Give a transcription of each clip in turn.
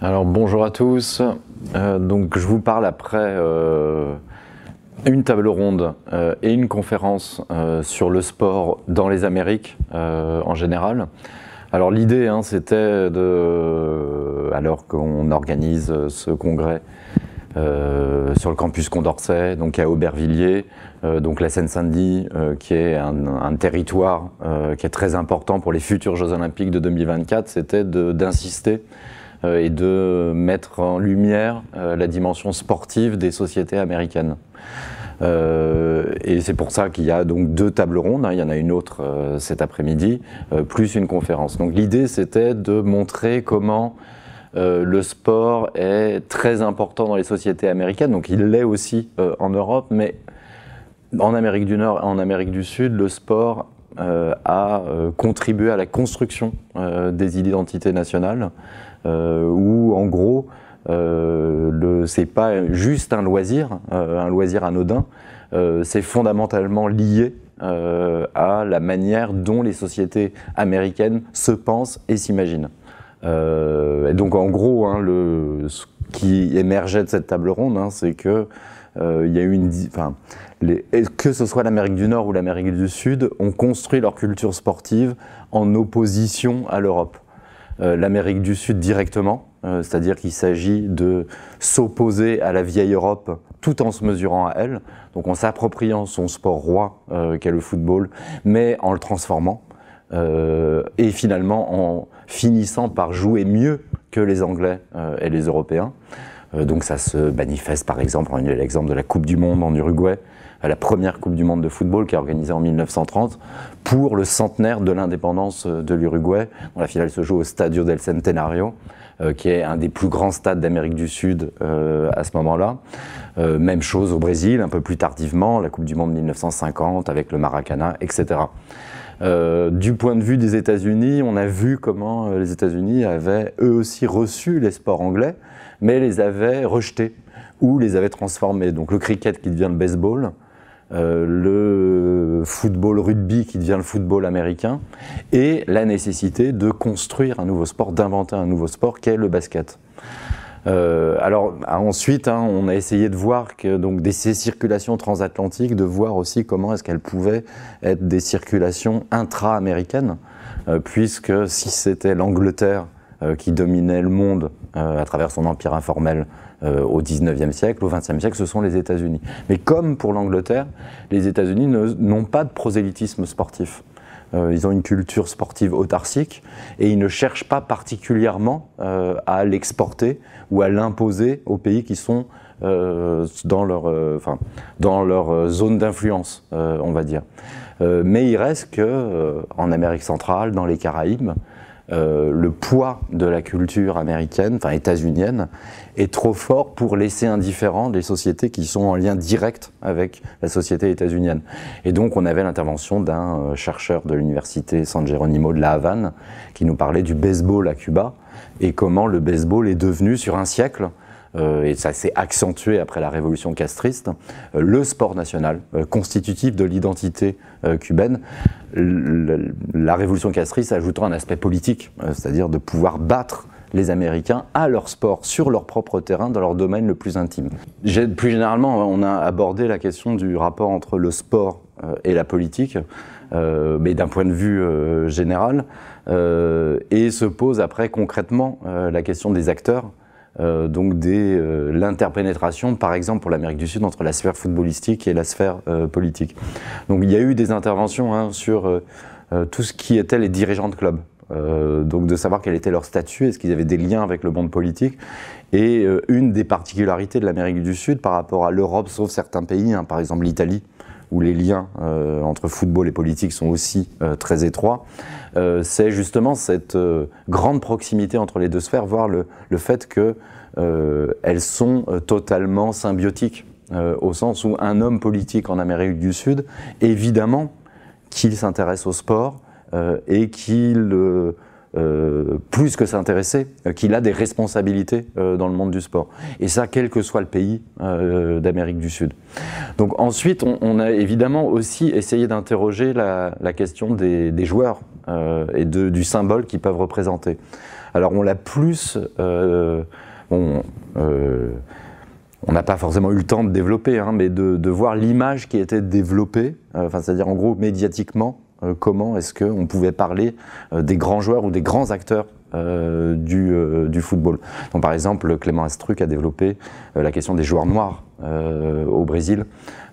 Alors bonjour à tous, donc je vous parle après une table ronde et une conférence sur le sport dans les Amériques en général. Alors l'idée c'était alors qu'on organise ce congrès sur le campus Condorcet, donc à Aubervilliers, donc la Seine-Saint-Denis, qui est un territoire qui est très important pour les futurs Jeux Olympiques de 2024, c'était d'insister et de mettre en lumière la dimension sportive des sociétés américaines. Et c'est pour ça qu'il y a donc deux tables rondes, il y en a une autre cet après-midi, plus une conférence. Donc l'idée c'était de montrer comment le sport est très important dans les sociétés américaines, donc il l'est aussi en Europe, mais en Amérique du Nord et en Amérique du Sud, le sport a contribué à la construction des identités nationales, où en gros, c'est pas juste un loisir anodin, c'est fondamentalement lié à la manière dont les sociétés américaines se pensent et s'imaginent. Et donc en gros, ce qui émergeait de cette table ronde, c'est que il y a eu que ce soit l'Amérique du Nord ou l'Amérique du Sud, ont construit leur culture sportive en opposition à l'Europe. L'Amérique du Sud directement, c'est-à-dire qu'il s'agit de s'opposer à la vieille Europe tout en se mesurant à elle, donc en s'appropriant son sport roi qu'est le football, mais en le transformant, et finalement en finissant par jouer mieux que les Anglais et les Européens. Donc ça se manifeste par exemple, on a l'exemple de la Coupe du Monde en Uruguay, la première Coupe du Monde de football qui est organisée en 1930 pour le centenaire de l'indépendance de l'Uruguay. La finale se joue au Stadio del Centenario, qui est un des plus grands stades d'Amérique du Sud à ce moment-là. Même chose au Brésil, un peu plus tardivement, la Coupe du Monde 1950 avec le Maracanã, etc. Du point de vue des États-Unis, on a vu comment les États-Unis avaient eux aussi reçu les sports anglais, mais les avaient rejetés ou les avaient transformés. Donc le cricket qui devient le baseball, le football rugby qui devient le football américain, et la nécessité de construire un nouveau sport, d'inventer un nouveau sport qu'est le basket. Alors ensuite, on a essayé de voir que donc ces circulations transatlantiques, de voir aussi comment est-ce qu'elles pouvaient être des circulations intra-américaines, puisque si c'était l'Angleterre qui dominait le monde à travers son empire informel au XIXe siècle, au XXe siècle, ce sont les États-Unis. Mais comme pour l'Angleterre, les États-Unis n'ont pas de prosélytisme sportif. Ils ont une culture sportive autarcique et ils ne cherchent pas particulièrement à l'exporter ou à l'imposer aux pays qui sont dans leur zone d'influence, on va dire. Mais il reste qu'en Amérique centrale, dans les Caraïbes, le poids de la culture américaine, états-unienne, est trop fort pour laisser indifférents les sociétés qui sont en lien direct avec la société états-unienne. Et donc on avait l'intervention d'un chercheur de l'université San Geronimo de La Havane qui nous parlait du baseball à Cuba et comment le baseball est devenu sur un siècle, et ça s'est accentué après la révolution castriste, le sport national, constitutif de l'identité cubaine. La révolution castriste ajoutant un aspect politique, c'est-à-dire de pouvoir battre les Américains à leur sport, sur leur propre terrain, dans leur domaine le plus intime. Plus généralement, on a abordé la question du rapport entre le sport et la politique, mais d'un point de vue général, et se pose après concrètement la question des acteurs, donc l'interpénétration, par exemple pour l'Amérique du Sud, entre la sphère footballistique et la sphère politique. Donc il y a eu des interventions sur tout ce qui était les dirigeants de clubs, donc de savoir quel était leur statut, est-ce qu'ils avaient des liens avec le monde politique. Et une des particularités de l'Amérique du Sud par rapport à l'Europe, sauf certains pays, par exemple l'Italie, où les liens entre football et politique sont aussi très étroits, c'est justement cette grande proximité entre les deux sphères, voire le fait qu'elles sont totalement symbiotiques, au sens où un homme politique en Amérique du Sud, évidemment qu'il s'intéresse au sport et qu'il plus que s'intéresser, qu'il a des responsabilités dans le monde du sport. Et ça, quel que soit le pays d'Amérique du Sud. Donc ensuite, on a évidemment aussi essayé d'interroger la question des joueurs et du symbole qu'ils peuvent représenter. Alors on l'a plus... on n'a pas forcément eu le temps de développer, hein, mais de voir l'image qui était développée, c'est-à-dire en gros médiatiquement, comment est-ce qu'on pouvait parler des grands joueurs ou des grands acteurs du football. Donc, par exemple, Clément Astruc a développé la question des joueurs noirs au Brésil,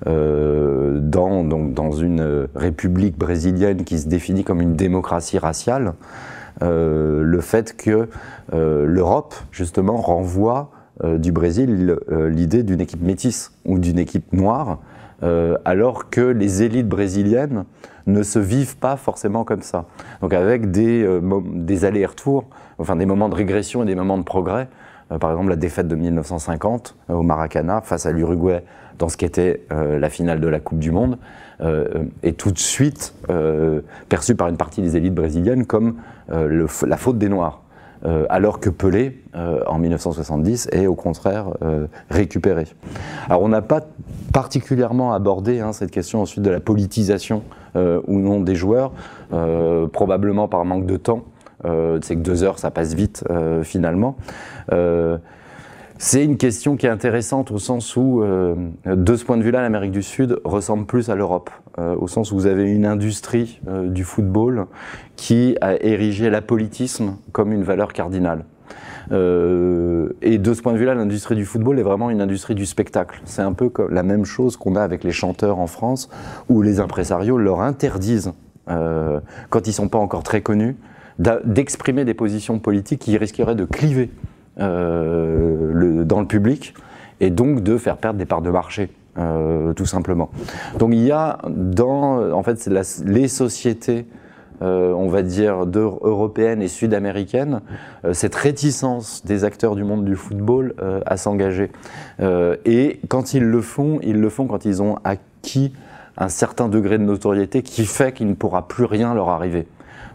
dans une république brésilienne qui se définit comme une démocratie raciale. Le fait que l'Europe, justement, renvoie du Brésil l'idée d'une équipe métisse ou d'une équipe noire, alors que les élites brésiliennes ne se vivent pas forcément comme ça. Donc avec des allers-retours, enfin des moments de régression et des moments de progrès. Par exemple, la défaite de 1950 au Maracana face à l'Uruguay dans ce qu'était la finale de la Coupe du Monde est tout de suite perçue par une partie des élites brésiliennes comme la faute des Noirs. Alors que Pelé, en 1970, est au contraire récupéré. Alors on n'a pas particulièrement abordé cette question ensuite de la politisation ou non des joueurs, probablement par manque de temps. C'est que 2 heures, ça passe vite finalement. C'est une question qui est intéressante au sens où, de ce point de vue-là, l'Amérique du Sud ressemble plus à l'Europe, au sens où vous avez une industrie du football qui a érigé l'apolitisme comme une valeur cardinale. Et de ce point de vue-là, l'industrie du football est vraiment une industrie du spectacle. C'est un peu comme la même chose qu'on a avec les chanteurs en France, où les impresarios leur interdisent, quand ils ne sont pas encore très connus, d'exprimer des positions politiques qui risqueraient de cliver dans le public et donc de faire perdre des parts de marché, tout simplement. Donc il y a en fait, les sociétés, on va dire, européennes et sud-américaines, cette réticence des acteurs du monde du football à s'engager. Et quand ils le font quand ils ont acquis un certain degré de notoriété qui fait qu'il ne pourra plus rien leur arriver.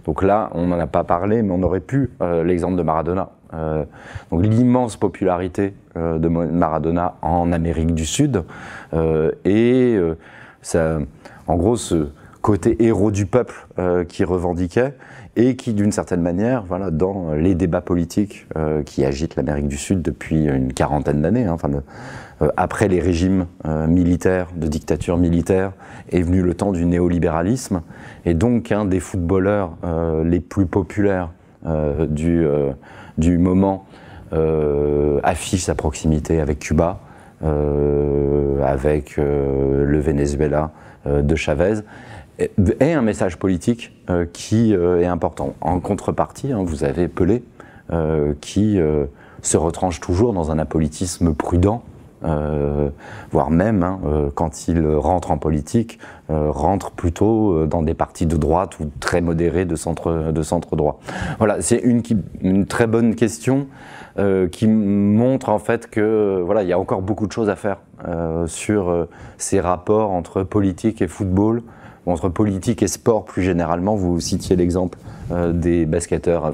Donc là, on n'en a pas parlé, mais on aurait pu, l'exemple de Maradona. Donc l'immense popularité de Maradona en Amérique du Sud, ça, en gros, ce côté héros du peuple qui revendiquait et qui, d'une certaine manière, voilà, dans les débats politiques qui agitent l'Amérique du Sud depuis une quarantaine d'années, après les régimes militaires, de dictature militaire, est venu le temps du néolibéralisme, et donc un des footballeurs les plus populaires du moment affiche sa proximité avec Cuba, avec le Venezuela de Chavez, est un message politique qui est important. En contrepartie, vous avez Pelé qui se retranche toujours dans un apolitisme prudent, voire même, quand il rentre en politique, rentre plutôt dans des partis de droite ou très modérés de centre droit. Voilà, c'est une très bonne question qui montre en fait que voilà, il y a encore beaucoup de choses à faire sur ces rapports entre politique et football, ou entre politique et sport plus généralement. Vous citiez l'exemple des basketteurs,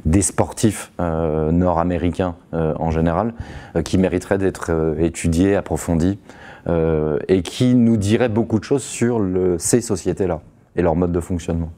des sportifs nord-américains en général, qui mériteraient d'être étudiés, approfondis, et qui nous diraient beaucoup de choses sur ces sociétés-là et leur mode de fonctionnement.